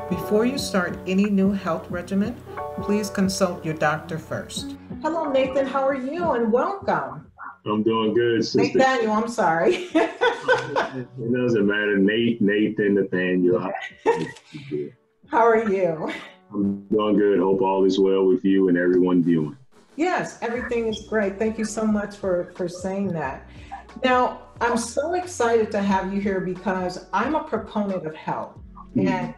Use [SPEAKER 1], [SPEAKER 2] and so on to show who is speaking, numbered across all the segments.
[SPEAKER 1] Before you start any new health regimen, please consult your doctor first. Hello, Nathan. How are you? And welcome.
[SPEAKER 2] I'm doing good, sister.
[SPEAKER 1] Nathaniel, I'm sorry.
[SPEAKER 2] It doesn't matter. Nathan, Nathaniel.
[SPEAKER 1] How are you?
[SPEAKER 2] I'm doing good. Hope all is well with you and everyone viewing.
[SPEAKER 1] Yes, everything is great. Thank you so much for saying that. Now, I'm so excited to have you here because I'm a proponent of health. And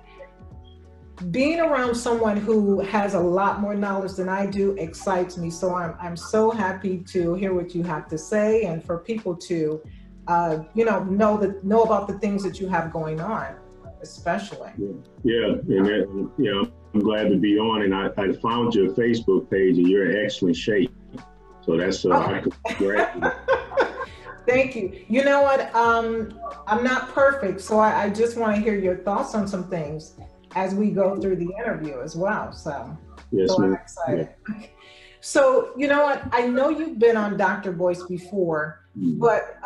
[SPEAKER 1] being around someone who has a lot more knowledge than I do excites me. So I'm so happy to hear what you have to say and for people to, know about the things that you have going on, especially.
[SPEAKER 2] I'm glad to be on. And I found your Facebook page and you're in excellent shape. So that's I could congratulate.
[SPEAKER 1] Thank you. You know what? I'm not perfect, so I just want to hear your thoughts on some things as we go through the interview as well. So I'm excited. Yeah. So, you know what? I know you've been on Dr. Voice before, but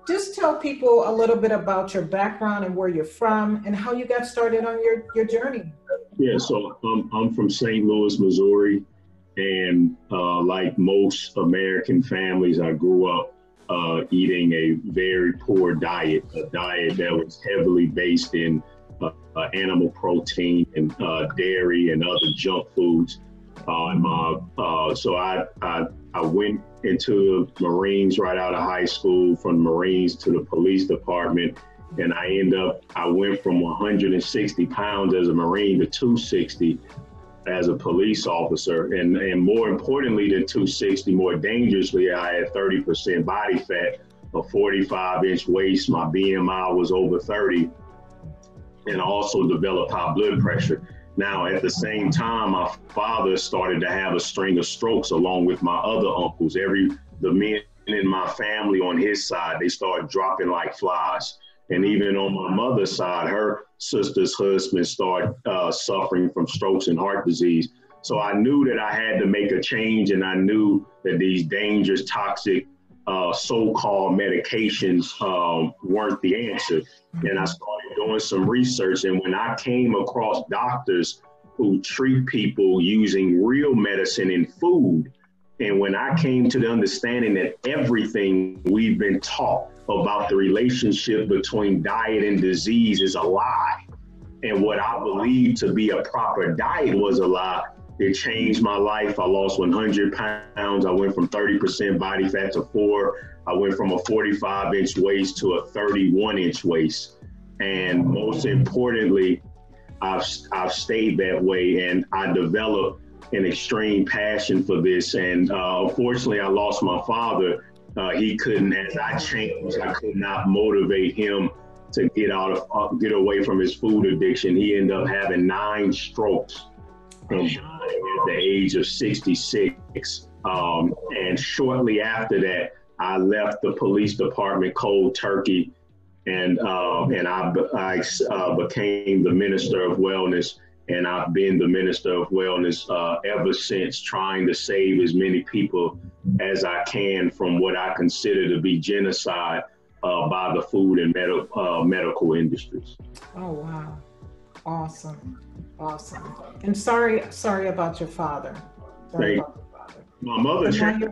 [SPEAKER 1] just tell people a little bit about your background and where you're from and how you got started on your journey.
[SPEAKER 2] Yeah, so I'm from St. Louis, Missouri, and like most American families, I grew up eating a very poor diet, a diet that was heavily based in animal protein and dairy and other junk foods. So I went into the Marines right out of high school, from Marines to the police department. And I went from 160 pounds as a Marine to 260 as a police officer. And more importantly than 260, more dangerously, I had 30% body fat, a 45-inch waist. My BMI was over 30, and I also developed high blood pressure. Now, at the same time, my father started to have a string of strokes along with my other uncles. The men in my family on his side, they started dropping like flies. And even on my mother's side, her sister's husband started suffering from strokes and heart disease. So I knew that I had to make a change, and I knew that these dangerous, toxic, so-called medications weren't the answer. And I started doing some research. And when I came across doctors who treat people using real medicine and food, and when I came to the understanding that everything we've been taught about the relationship between diet and disease is a lie, and what I believed to be a proper diet was a lie, it changed my life. I lost 100 pounds. I went from 30% body fat to 4. I went from a 45-inch waist to a 31-inch waist. And most importantly, I've stayed that way, and I developed an extreme passion for this. And unfortunately, I lost my father. He couldn't, as I changed, I could not motivate him to get away from his food addiction. He ended up having 9 strokes and at the age of 66. And shortly after that, I left the police department cold turkey, and I became the Minister of Wellness. And I've been the Minister of Wellness ever since, trying to save as many people as I can from what I consider to be genocide by the food and medical industries.
[SPEAKER 1] Oh, wow. Awesome. Awesome. And sorry about your father.
[SPEAKER 2] My mother changed,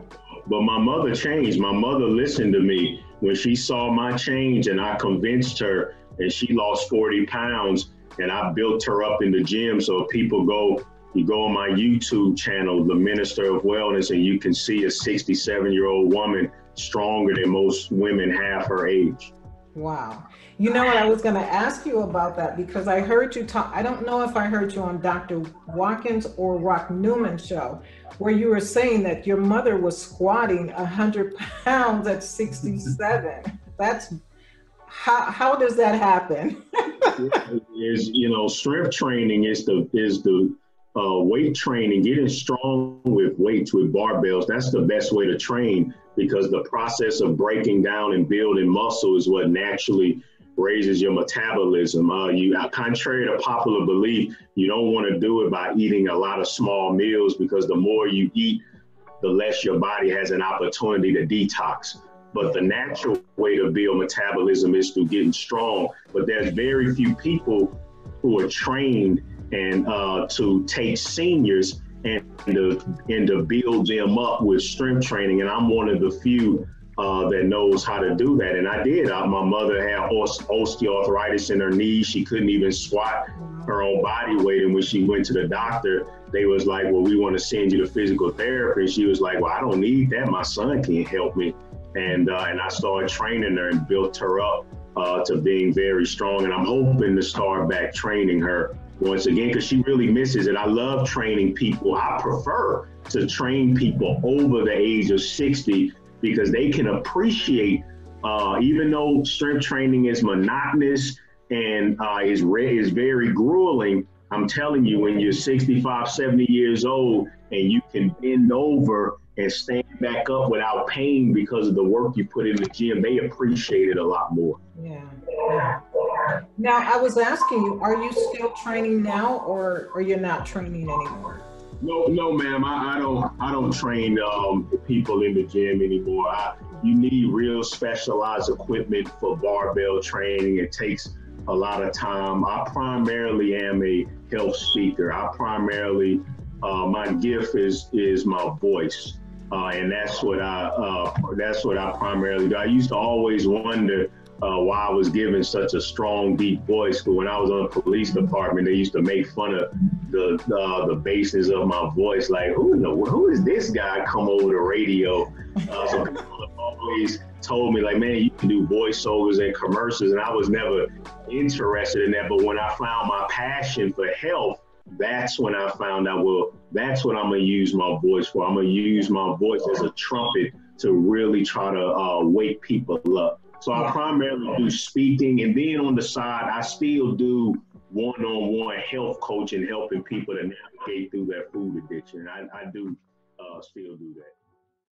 [SPEAKER 2] but my mother changed. My mother listened to me when she saw my change, and I convinced her, and she lost 40 pounds. And I built her up in the gym. So if you go on my YouTube channel, the Minister of Wellness, and you can see a 67-year-old woman stronger than most women half her age.
[SPEAKER 1] Wow. You know what, I was going to ask you about that because I heard you talk. I don't know if I heard you on Dr. Watkins or Rock Newman's show, where you were saying that your mother was squatting 100 pounds at 67. That's how does that happen?
[SPEAKER 2] Strength training is the weight training, getting strong with weights, with barbells. That's the best way to train, because the process of breaking down and building muscle is what naturally raises your metabolism. Contrary to popular belief, you don't want to do it by eating a lot of small meals, because the more you eat, the less your body has an opportunity to detox. But the natural way to build metabolism is through getting strong. But there's very few people who are trained and to take seniors and to build them up with strength training. And I'm one of the few that knows how to do that. And I did. My mother had osteoarthritis in her knees. She couldn't even squat her own body weight. And when she went to the doctor, they was like, well, we want to send you to physical therapy. And she was like, well, I don't need that. My son can't help me. And I started training her and built her up to being very strong. And I'm hoping to start back training her once again, because she really misses it. I love training people. I prefer to train people over the age of 60 because they can appreciate, even though strength training is monotonous and is very grueling, I'm telling you, when you're 65, 70 years old and you can bend over and stand back up without pain because of the work you put in the gym, they appreciate it a lot more.
[SPEAKER 1] Yeah. Now, I was asking you, are you still training now, or you're not training anymore?
[SPEAKER 2] No, ma'am. I don't train people in the gym anymore. You need real specialized equipment for barbell training. It takes a lot of time. I primarily am a health speaker. My gift is my voice, and that's what I primarily do. I used to always wonder why I was given such a strong, deep voice. But when I was on the police department, they used to make fun of the basis of my voice, like, who is this guy come over the radio? So people have always told me, like, man, you can do voiceovers and commercials, and I was never interested in that. But when I found my passion for health, that's when I found out, well, that's what I'm gonna use my voice for. I'm gonna use my voice as a trumpet to really try to wake people up. So I primarily do speaking, and then on the side, I still do one-on-one health coaching, helping people to navigate through their food addiction. I do still do that.